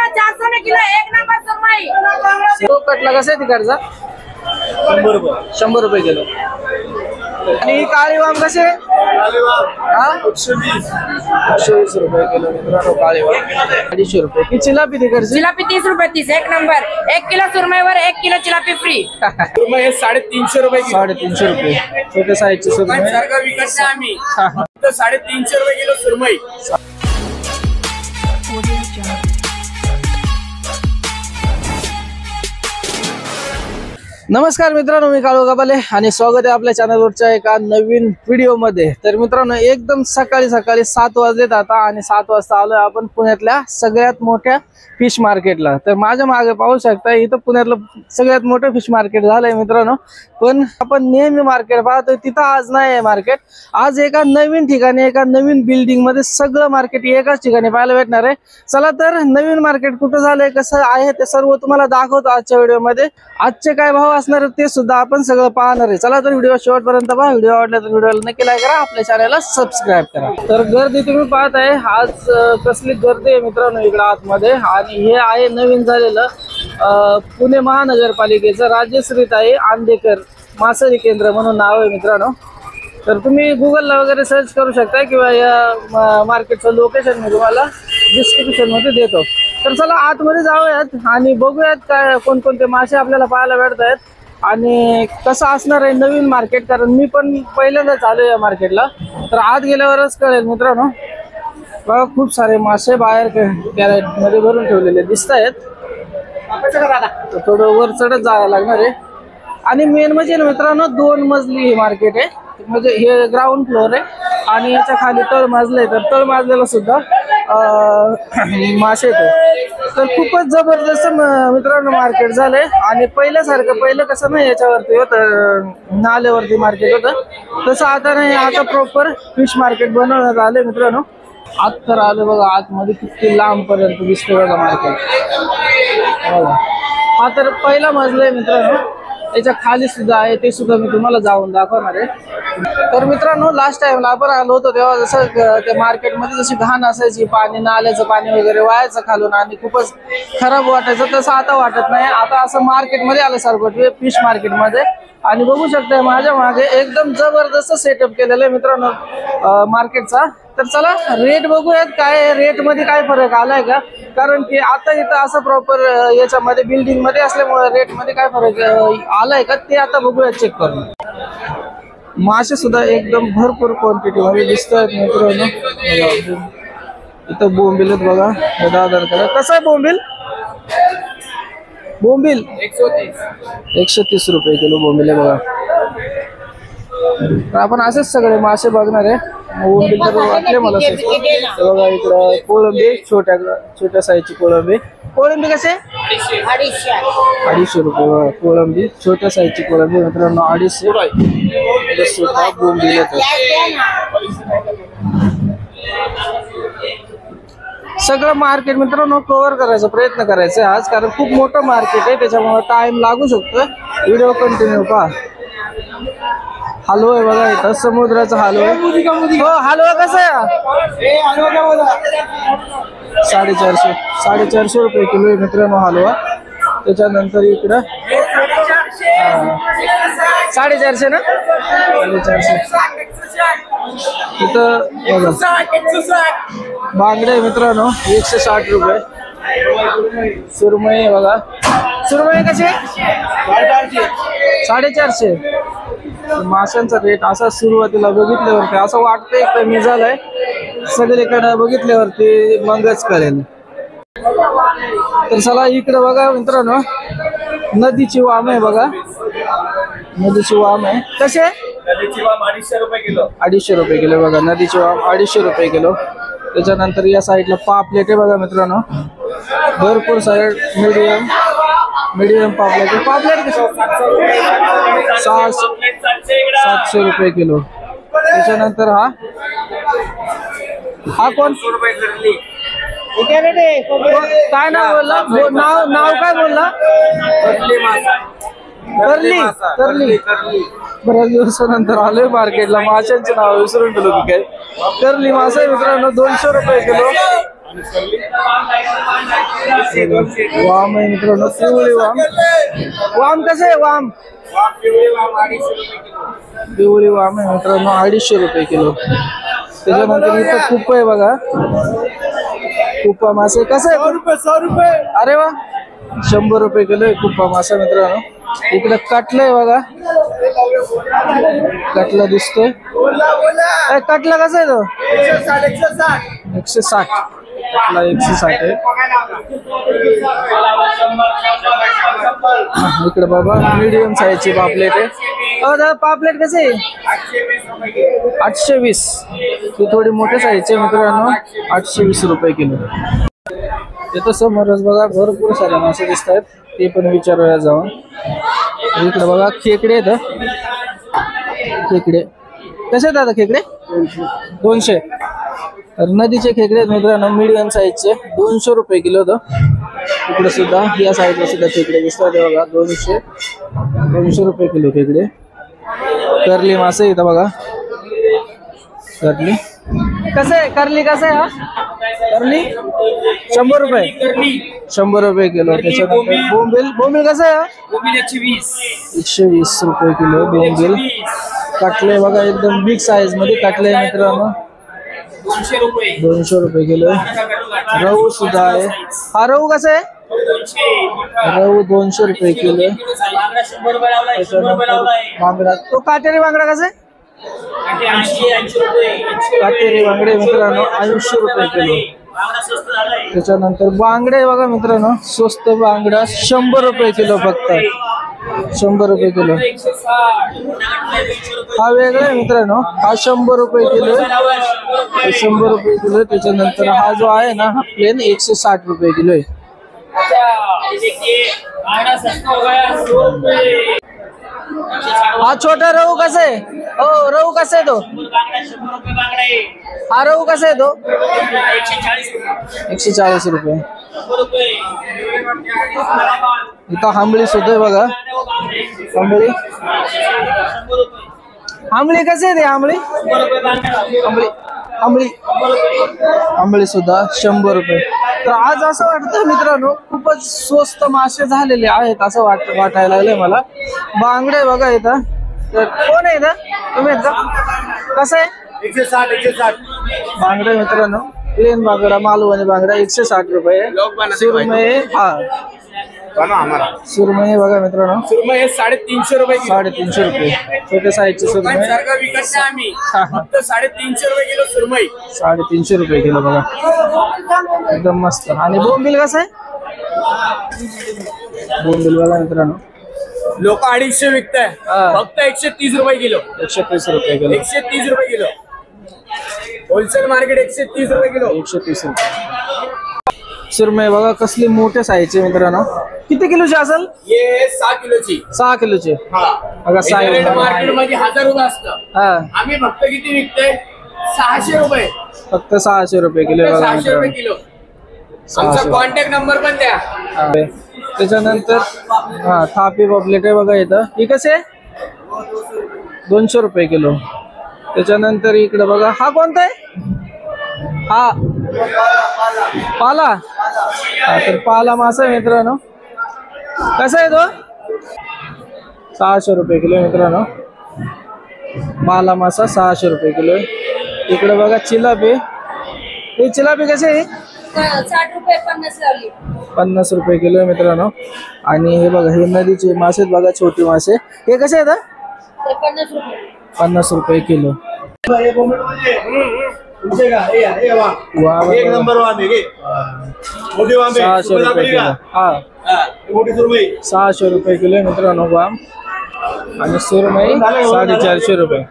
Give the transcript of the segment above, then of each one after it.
400 में किलो, एक नंबर सुरमई। तो कटला कसा आहे तिकडचा? 100 रुपये। 100 रुपये किलो। आणि काळी वाम कसे? हा 120 रुपये किलो मित्रांनो काळी वाम। 250 रुपये। की चिलापी तिकडची? चिलापी 30 रुपये 30, एक नंबर। 1 किलो सुरमईवर 1 किलो चिलापी फ्री। सुरमई हे 350 रुपये किलो। 350 रुपये छोटे साईजची सुरमई। सारखं विकत नाही आम्ही। तर 350 रुपये किलो सुरमई। नमस्कार मित्रांनो, मी काळू गाबाले आणि स्वागत आहे आपल्या चॅनलवरच्या एका नवीन व्हिडिओ मध्ये। तर मित्रांनो, एकदम सकाळी 7 वाजलेत आता आणि 7 वाजता आलोय आपण पुण्यातल्या सगळ्यात मोठ्या फिश मार्केटला। तर माझ्या मागे पाहू शकता, इथं पुण्यातलं सगळ्यात मोठं फिश मार्केट झालंय मित्रांनो। पण आपण नेहमी मार्केट पाहतोय तिथं आज नाही आहे मार्केट। आज एका नवीन ठिकाणी, एका नवीन बिल्डिंग मध्ये सगळं मार्केट एकाच ठिकाणी पाहायला भेटणार आहे। चला तर नवीन मार्केट कुठं झालंय, कसं आहे ते सर्व तुम्हाला दाखवतो आजच्या व्हिडिओ मध्ये। आजचे काय भाव असणार ते सुद्धा आपण सगळं पाहणार आहे। चला तर व्हिडिओ शेवटपर्यंत पहा। व्हिडिओ आवडला तर व्हिडिओला नक्की लाईक करा, आपल्या चॅनलला सबस्क्राईब करा। तर गर्दी तुम्ही पाहत आहे, आज कसली गर्दी आहे मित्रांनो इकडे आतमध्ये। आणि हे आहे नवीन झालेलं पुणे महानगरपालिकेचं राजश्रीताई आंदेकर मासळी केंद्र म्हणून नाव आहे मित्रांनो। तर तुम्ही गुगलला वगैरे सर्च करू शकता किंवा या मार्केटचं लोकेशन मी तुम्हाला डिस्क्रिप्शन मध्ये देतो। तर चला आतमध्ये जाऊयात आणि बघूयात काय कोणकोणते मासे आपल्याला पाहायला भेटत आहेत आणि कसं असणार आहे नवीन मार्केट। कारण मी पण पहिल्यांदाच आलो या मार्केटला, तर आत गेल्यावरच कळेल मित्रांनो। बघा खूप सारे मासे बाहेर कॅरेट मध्ये भरून ठेवलेले दिसत आहेत। तर थोडं वर चढत जायला लागणार आहे। आणि मेन म्हणजे मित्रांनो 2 मजली हे मार्केट आहे, म्हणजे हे ग्राउंड फ्लोर आहे आणि याच्या खाली तळमजलं आहे। तर तळमजल्याला सुद्धा मासे येतो। तर खूपच जबरदस्त मित्रांनो मार्केट झालंय। आणि पहिल्यासारखं पहिलं कसं नाही याच्यावरती होतं, नाल्यावरती मार्केट होतं, तसं आता नाही। आता प्रॉपर फिश मार्केट बनवण्यात आले मित्रांनो। आत तर आलं बघा, आतमध्ये किती लांब पर्यंत दिसतोय बघा मार्केट। हा तर पहिला मजला आहे मित्रांनो, त्याच्या खाली सुद्धा आहे, ते सुद्धा मी तुम्हाला जाऊन दाखवणार आहे। तर मित्रांनो लास्ट टाइमला आपण आलो होतो तेव्हा जसं त्या मार्केटमध्ये जशी घाण असायची, पाणी नाल्याचं पाणी वगैरे वाहायचं खालून आणि खूपच खराब वाटायचं, तसं आता वाटत नाही। आता असं मार्केटमध्ये आल्यासारखं फिश मार्केटमध्ये। आणि बघू शकता माझ्या मागे एकदम जबरदस्त सेटअप केलेलं आहे मित्रांनो मार्केटचा। तर चला रेट बघूयात, काय रेट मध्ये काय फरक आलाय का। कारण की आता इथं असं प्रॉपर याच्यामध्ये बिल्डिंग मध्ये असल्यामुळे रेट मध्ये काय फरक आलाय का ते आता बघूयात चेक करून। मासे सुद्धा एकदम भरपूर क्वांटिटी मध्ये दिसत आहेत मित्रांनो। इथं बोंबील आहेत बघा, हे दादरकडे कसं आहे बोंबील? बोंबील 130 रुपये किलो बोंबील आहे बघा। तर आपण असेच सगळे मासे बघणार आहे। बोंबील तर वाटले मला बघा। इकडं कोळंबी, छोट्या साईजची कोळंबी। कोळंबी कसे? 250 रुपये बघा कोळंबी, छोट्या साईजची कोळंबी मित्रांनो 250 बोंबील येतात। सगळं मार्केट मित्रांनो कव्हर करायचा प्रयत्न करायचा आज, कारण खूप मोठं मार्केट आहे, त्याच्यामुळे टाइम लागू शकतो। व्हिडिओ कंटिन्यू पहा। हलवा आहे बघा, इथं समुद्राचा हलवा आहे। हो हलवा कसा आहे? 450 रुपये किलो आहे मित्रांनो हलवा। त्याच्यानंतर इकडं 450 ना, 450 इथं बघा। बांगडे आहे मित्रांनो 160 रुपये। सुरमई आहे बघा, सुरमई कसे? 450। माशांचा रेट असा सुरुवातीला बघितल्यावरती असं वाटतंय कमी झालाय, सगळीकडे बघितल्यावरती मगच कळेल। तर चला इकडे बघा मित्रांनो नदीची वाम आहे बघा, नदीची वाम आहे कसे? नदीची वाम 250 रुपये किलो। 250 रुपये किलो बघा, नदीची वाम 250 रुपये किलो। त्याच्यानंतर या साईडला पापलेट आहे बघा मित्रांनो, भरपूर साईड मीडियम पापलेट कसे? 700 रुपये किलो। त्याच्यानंतर हा कोण? काय नाव बोलला? नाव काय बोलला? करली। बऱ्याच दिवसानंतर आलोय मार्केटला, माशांचे नाव विसरून गेलो की काय। करली मासा मित्रांनो 200 रुपये किलो। वाम आहे मित्रांनो, पिवळी वाम. वाम कसं आहे वाम? पिवळी वाम आहे मित्रांनो, 250 रुपये किलो. त्याच्यानंतर इथं कुप आहे बघा, कुप्पा मासे कसं आहे? 100 रुपये. अरे वा, 100 रुपये किलो आहे कुप्पा मासा मित्रांनो. इकडे कटला आहे बघा, कटला दिसतोय. कटला कसा आहे तो? 160. कटला 160 आहे. इकडे बाबा मीडियम साईजची पापलेट आहे. दादा पापलेट कसे आहे? 820. ही थोडी मोठ्या साईजची आहे मित्रांनो, 820 रुपये किलो. तिथं समोरच बघा भरपूर सारे मासे दिसत आहेत, ते पण विचारूया जाऊन. इकडे बघा खेकडे आहेत. खेकडे कसे आहेत दादा? खेकडे 200. तर नदीचे खेकडे आहेत मित्रांनो, मीडियम साईजचे, 200 रुपये किलो. इकडे सुद्धा या साईडला सुद्धा खेकडे दिसतात बघा, 200 रुपये किलो खेकडे. करली मासे इथं बघा, करली कसं आहे? करली कसं आहे? हा करली 100 रुपये. 100 रुपये किलो. त्याच्यानंतर बोंबील. बोंबील कसं आहे? 120 रुपये किलो बोंबील. कटले बघा एकदम बिग साईज मध्ये कटले मित्रांनो, 200 रुपये किलो. रहू सुद्धा आहे. हा रहू कसं आहे? रहू 200 रुपये किलो. बांगडा, तो काटेरी बांगडा कसा आहे? काटेरी बांगडे मित्रांनो 80 रुपये किलो. त्याच्यानंतर बांगडे बघा मित्रांनो, स्वस्त बांगडा 100 रुपये किलो, फक्त 100 रुपये किलो. हा वेगळा आहे मित्रांनो, हा 100 रुपये किलो, 100 रुपये किलो. त्याच्यानंतर हा जो आहे ना, हा प्लेन 160 रुपये किलो आहे. हा छोटा रहू कसा आहे? हो रहू कसा आहे तो? हा रहू कसा आहे तो? 140 रुपये. इथं आंबळी सुद्धा आहे बघा, आंबळी. आंबळी कसे आहे ते? आंबळी आंबळी आंबळी सुद्धा 100 रुपये. तर आज असं वाटतं मित्रांनो, खूपच स्वस्त मासे झालेले आहेत असं वाटायला लागले मला. बांगडे बघा इथं. तर कोण आहे इथं? तुम्ही आहेत का? कसं आहे? 160. बांगडा मित्रांनो, प्लेन बांगडा, मालवणी बांगडा 160 रुपये. सुरमई, हा सुरमई बघा मित्रांनो, सुरमई हे 350 रुपये किलो. 350 रुपये. छोट्या साईजची सुरमई विकत नाही आम्ही, फक्त 350 रुपये किलो सुरमई. 350 रुपये किलो बघा, एकदम मस्त. आणि बोंबील कसं आहे? बोंबील बघा मित्रांनो, लोक 250 विकताय, फक्त 130 रुपये किलो. 130 रुपये किलो. 130 रुपये किलो. होलसेल मार्केट 130 रुपये किलो. 130 रुपये. सुरमई बघा कसली मोठ्या साईजची मित्रांनो. किती किलोची असेल? हे 6 किलोची. 6 किलोची बघा. मार्केट मध्ये 1000 रुपये असतं, आम्ही फक्त किती विकतोय? 600 रुपये. फक्त 600 रुपये किलो बघा 600 रुपये किलो. आमचा कॉन्टॅक्ट नंबर पण द्या. त्याच्यानंतर हा थापी पॉपलेट आहे बघा इथं. ही कसे आहे? 200 रुपये किलो. त्याच्यानंतर इकडे बघा, हा कोणता आहे? हा पाला. तर पाला मासा मित्रांनो, कसा आहे तो? 600 रुपये किलो मित्रांनो. पाला मासा 600 रुपये किलो. इकडे बघा चिलापी. ही चिलापी कशी आहे? 60 रुपये 50 लावली. 50 रुपये किलो आहे मित्रांनो. आणि हे बघा, हे नदीचे मासे बघा, छोटे मासे. हे कसे आहेत? 50 रुपये. 50 रुपये किलो. एक नंबर वांदे घे. 600 रुपये किलो. हा 600 रुपये किलो मित्रांनो वाम. आणि सुरमई 450 रुपये.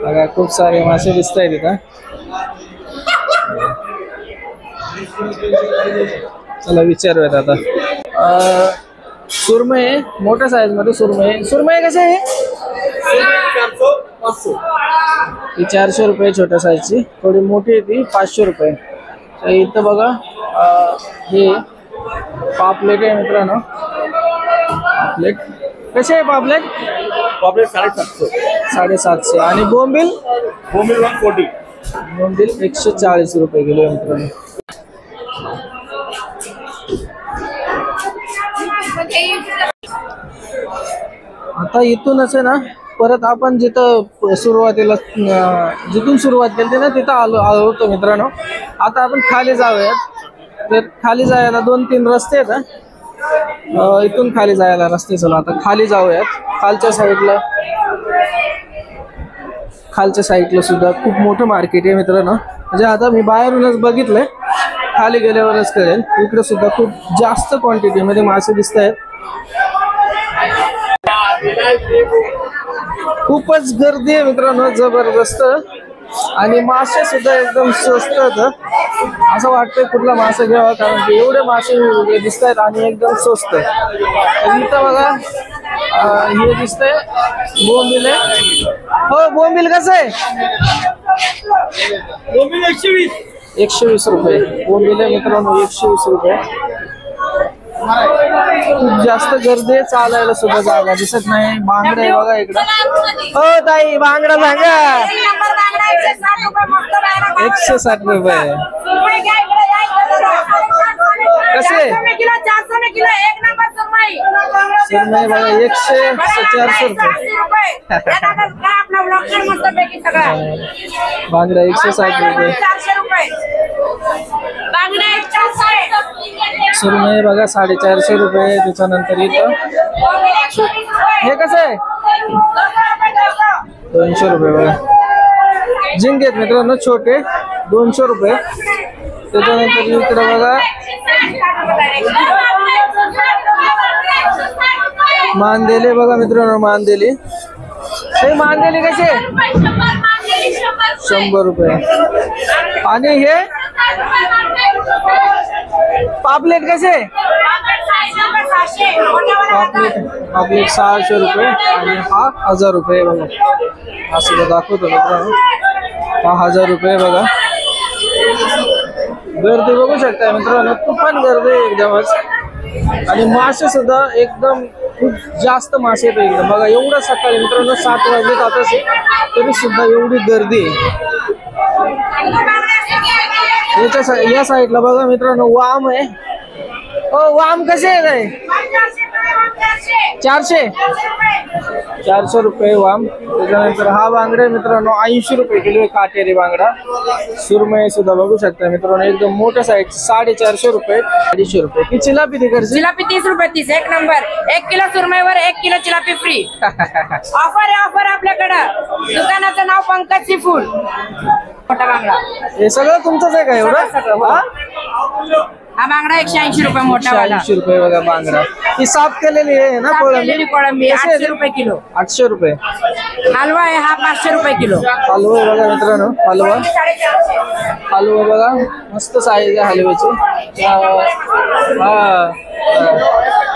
बघा खूप सारे मासे दिसत आहेत इथं. चला विचारूयात आता. सुरमई मोठ्या साईज मध्ये सुरमई. सुरमई कसे आहे? 400 रुपये छोट्या साईजची. थोडी मोठी आहे ती 500 रुपये. तर इथं बघा हे पापलेट आहे मित्रांनो. पापलेट कसे आहे? पापलेट 750. आणि बोंबील? 140. बोंबील 140 रुपये किलो आहे मित्रांनो. आता इथूनच आहे ना परत आपण जिथं सुरुवातीला जिथून सुरुवात केली ना तिथं आलो होतो मित्रांनो. आता आपण खाली जाऊयात. तर खाली जायला 2-3 रस्ते आहेत. इथून खाली जायला रस्ते. चला आता खाली जाऊयात. खालच्या साईडला सुद्धा खूप मोठं मार्केट आहे मित्रांनो. म्हणजे आता मी बाहेरूनच बघितलंय, खाली गेल्यावरच कळेल. इकडे सुद्धा खूप जास्त क्वांटिटी मध्ये मासे दिसत आहेत. खूपच गर्दी आहे मित्रांनो, जबरदस्त. आणि मासे सुद्धा एकदम स्वस्त आहेत. असं वाटतंय कुठला मासा घ्यावा, कारण की एवढे मासे दिसत आहेत आणि एकदम स्वस्त. इथं बघा हे दिसतंय बोंबील आहे. हो, बोंबील कसं आहे? 120 रुपये बोंबील आहे मित्रांनो. 120 रुपये. खूप जास्त गर्दी आहे, चालायला सुद्धा जागा दिसत नाही. बांगडा आहे बघा इकडं. हो ताई, बांगडा सांगा. 160 रुपये. कसे सुरमई बघा 100-400 रुपये. बांगडा 160 रुपये. सुरमई बघा 450 रुपये. त्याच्यानंतर इथं हे कसं आहे? 200 रुपये बघा. झिंगे आहेत मित्रांनो छोटे, 200 रुपये. त्याच्यानंतर इकडे बघा मांदेली बघा मित्रांनो. मांदेली हे मांदेली कसे? 100 रुपये. आणि हे पापलेट कसे? पापलेट 600 रुपये. आणि हा 1000 रुपये बघा. असं दाखवतो मित्रांनो. हा 1000 रुपये बघा. गर्दी बघू शकता मित्रांनो, तुफान गर्दी एकदमच. आणि मासे सुद्धा एकदम खूप जास्त मासे आहेत एकदम बघा. एवढं सकाळी मित्रांनो 7 वाजले आताच, तरी सुद्धा एवढी गर्दी आहे. या साईडला बघा मित्रांनो वाम आहे. हो, वाम कसे आहे? 400 रुपये वाम. त्याच्यानंतर हा बांगडा मित्रांनो 80 रुपये किलो आहे, काटेरी बांगडा. सुरमई सुद्धा बघू शकता मित्रांनो एकदम मोठ्या साईज 450 रुपये. 250 रुपये. ती चिलापी तिकडची जिलापी 30 रुपये 30. एक नंबर. 1 किलो सुरमईवर 1 किलो चिलापी फ्री. ऑफर आहे, ऑफर आपल्याकडं. दुकानाचं नाव पंकज सी फूड. मोठा बांगडा हे सगळं तुमचंच आहे का एवढं? हा बांगडा 180 रुपये मोठा वाला. 180 रुपये बघा बांगडा. ही साफ केलेली आहे ना कोळंबी 800 रुपये किलो. 800 रुपये. हलवा आहे हा 500 रुपये किलो. हलवा बघा मित्रांनो. हलवा बघा मस्त साईज आहे हलव्याची. हा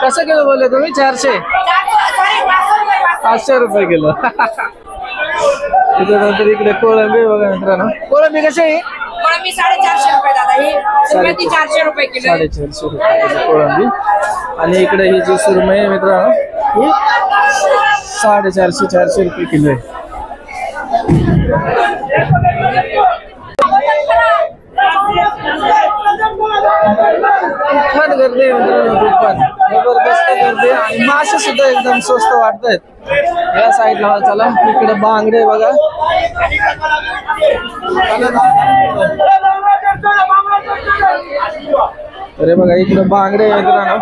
कसं किलो बोलले तुम्ही? 400 500 रुपये किलो. त्याच्यानंतर इकडे कोळंबी बघा मित्रांनो. कोळंबी कशी आहे? कोळंबी 450 रुपये दादा. ही सुरमई 400 रुपये किलो. 450 रुपये किलो कोळंबी. आणि इकडे ही जी सुरमई आहे मित्रांनो ही 450 रुपये किलो आहे. तुफान गर्दी आहे मित्रांनो. तुफान जबरदस्त गर्दी. आणि मासे सुद्धा एकदम स्वस्त वाटत आहेत. या साईडला चला. इकडे बांगडे बघा. अरे बघा इकडे बांगडे मित्रांनो.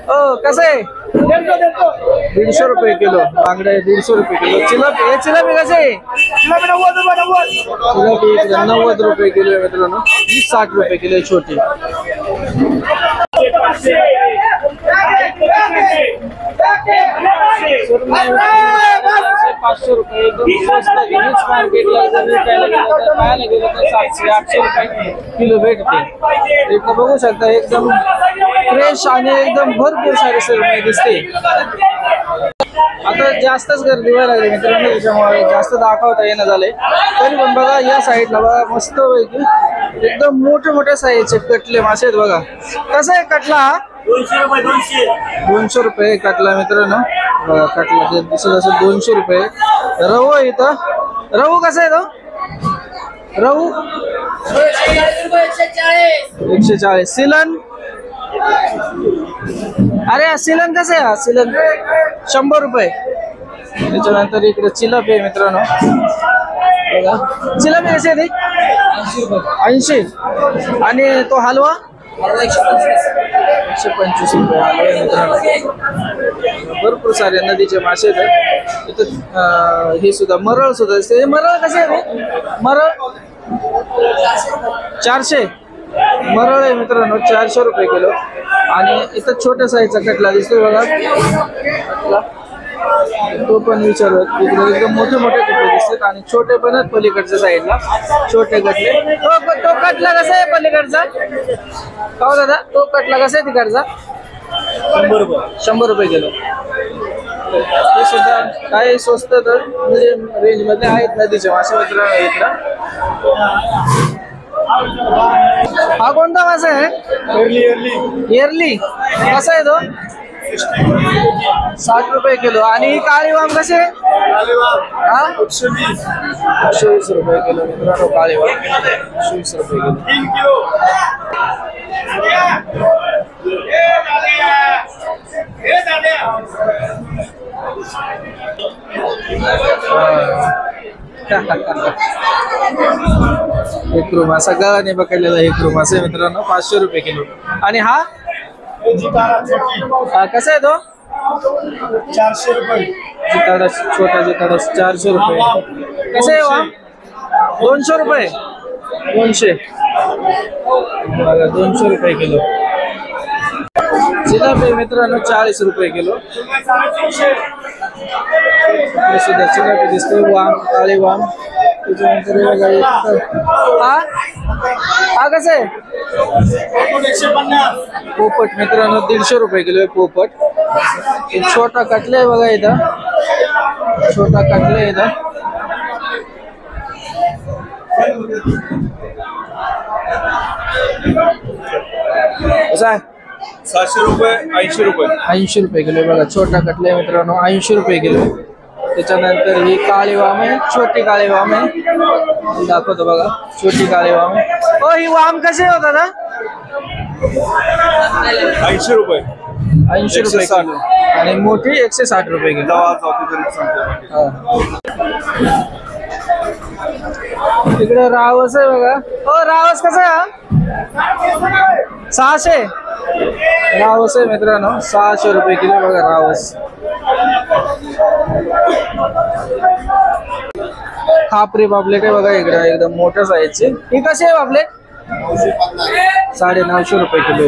हो कसं आहे? 150 रुपये किलो बांगडे. 150 रुपये किलो. चिलापी चिलापी कसे आहे? चिलापी इकडे 90 रुपये किलो आहे मित्रांनो. 60 रुपये किलो आहे छोटी. सुरमई 500 रुपये एकदम स्वस्त. गिनीज मार्केटला जर विकायला गेलं तर पाहायला गेलं तर 700-800 रुपये किलो भेटते. इकडे बघू शकता एकदम फ्रेश आणि एकदम भरपूर सारी सुरमई दिसते. आता जास्तच गर्दी व्हायला लागली मित्रांनो, त्याच्यामुळे जास्त दाखवता येणं झालंय. तरी पण बघा या साईडला बघा मस्त पैकी एकदम मोठे मोठ्या साईजचे कटले मासे आहेत बघा. कसं आहे कटला हा? 200 रुपये कटला मित्रांनो. बघा कटला दिसत असेल 200 रुपये. रवू आहे इथं. रवू कसं आहे तो? रवू 140. सिलन. अरे सिलन कसं आहे? सिलन 100 रुपये. त्याच्यानंतर इकडे चिलापी आहे मित्रांनो बघा. चिलापी कशी आहे ती? 80. आणि तो हलवा 125 रुपये हलवा आहे मित्रांनो. भरपूर सारे नदीचे मासे आहेत इथं. हे सुद्धा मरळ सुद्धा दिसते. मरळ कसे आहे रे? मरळ 400 मरळ आहे मित्रांनो. 400 रुपये किलो. आणि इथं छोट्या साईजचा कटला दिसतोय बघा. तो पण विचारत तिकडे एकदम मोठे मोठे कटले दिसतात आणि छोटे पण आहेत पलीकडच्या साईडला छोटे कटले. तो कटला कसा आहे पलीकडचा? हो दादा, तो कटला कसा आहे तिकडचा? 100 रुपये किलो. हे सुद्धा काही स्वस्त तर म्हणजे रेंज मध्ये आहेत नदीचे मासे मित्रांनो इकडं. हा कोणता मासा आहे? एरली. कसा आहे तो? 60 रुपये किलो. आणि ही काळी वाम कशी आहे? 120 रुपये किलो मित्रांनो. काळी वाम 120 रुपये किलो. हेकरू मासा गळाने पकडलेला हेकरू मासा आहे मित्रांनो. 500 रुपये किलो. आणि हा कसा आहे तो? 400 रुपये. जिताडा छोटा जिताडा 400 रुपये. कसं आहे वाम? 200 रुपये. 200 बघा 200 रुपये किलो. जिलापी मित्रांनो 40 रुपये किलो. सुद्धा जिलापी दिसते. वाम काळी वाम. त्याच्यानंतर हा कसं आहे? पोपट मित्रांनो 150 रुपये किलो आहे पोपट. छोटा कटला आहे बघा इथं. छोटा कटला आहे इथं. कसं आहे? 700 रुपये. 80 रुपये. 80 रुपये किलो बघा. छोटा कटला आहे मित्रांनो 80 रुपये किलो. त्याच्यानंतर ही काळी वाम आहे. छोटी काळी वाम आहे. दाखवतो बघा. छोटी काळी वाम आहे. हो ही वाम कशी आहे दादा? 80 रुपये. 80 रुपये किलो. आणि मोठी 160 रुपये किलो. तिकडे रावस आहे बघा. हो रावस कसा आहे? 600 रावस आहे मित्रांनो. 600 रुपये किलो बघा रावस. खापरी पापलेट आहे बघा इकडे एकदम मोठ्या साईजची. ही कशी आहे पापलेट? 950 रुपये किलो.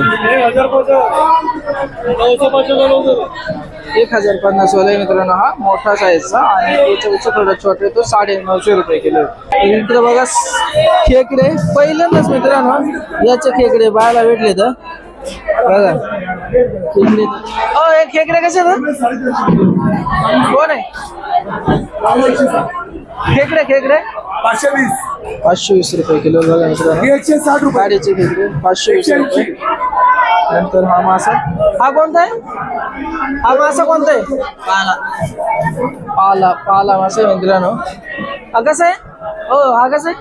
1050 वाला मित्रांनो हा मोठा साईजचा. आणि त्याच्यापेक्षा थोडा छोटा तो 950 रुपये किलो. इकडे बघा खेकडे पहिल्यांदाच मित्रांनो याचे खेकडे बायला भेटले तर बघा. खेकडे हे खेकडे कसे कोण आहे? खेकडे 520 रुपये किलो बघा मित्रांनो. 160 रुपये. गाडीचे खेकडे 520 रुपये. नंतर हा मासा हा कोणता आहे? हा मासा कोणता आहे? पाला मासा आहे मित्रांनो. हा कसा आहे? हो हा कसा आहे?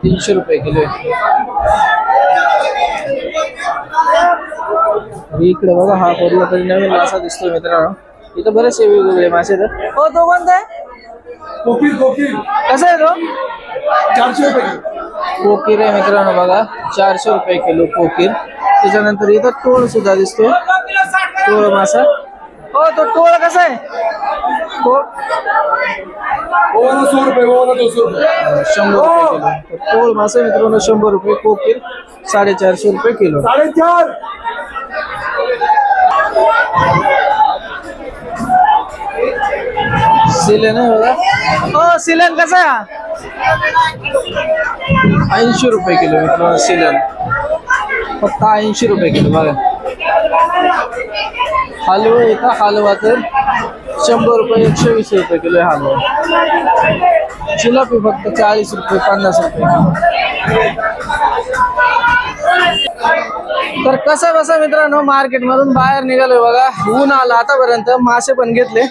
350 रुपये किलो आहे. इकडे बघा हा कोणता तरी नवीन मासा दिसतोय मित्रांनो. इथं बरेचसे वेगवेगळे मासे आहेत. हो तो कोणता आहे? कोकीर. कसा आहे तो? 400 रुपये. कोकीर आहे मित्रांनो बघा. 400 रुपये किलो कोकीर. त्याच्यानंतर इथं टोळ सुद्धा दिसतोय. टोळ मासा. हो तो टोळ कसा आहे? 100 रुपये. 200 रुपये. 100 रुपये किलो. टोळ मासा मित्रांनो 100 रुपये. कोकीर 450 रुपये किलो. 4.5. सिलेन आहे बघा. हो सिलेन कसा आहे? 80 रुपये किलो मित्रांनो सिलेन. फक्त 80 रुपये किलो बघा. हलवा येतं. हलवा तर 100 रुपये. 120 रुपये किलो आहे हलवा. जिलापी फक्त 40 रुपये 50 रुपये. तर कसं बसा मित्रांनो मार्केट मधून बाहेर निघालोय बघा. ऊन आला आतापर्यंत. मासे पण घेतले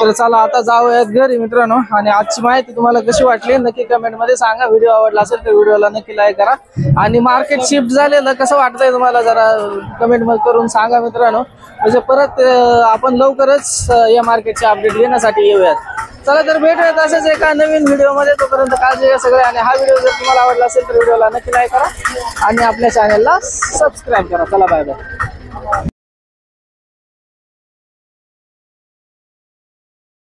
तर चला आता जाऊयात घरी मित्रांनो. आणि आजची माहिती तुम्हाला कशी वाटली नक्की कमेंट मध्ये सांगा. व्हिडिओ आवडला असेल तर व्हिडिओला नक्की लाईक करा. आणि मार्केट शिफ्ट झालेलं कसं वाटतंय तुम्हाला जरा कमेंट मध्ये करून सांगा मित्रांनो. म्हणजे परत आपण लवकरच या मार्केटचे अपडेट घेण्यासाठी येऊयात. चला तर भेटूयात असंच एका नवीन व्हिडिओ मध्ये. तोपर्यंत काळजी घ्या सगळे. आणि हा व्हिडिओ जर तुम्हाला आवडला असेल तर व्हिडिओला नक्की लाईक करा आणि आपल्या चॅनलला सबस्क्राईब करा. चला बाय बाय.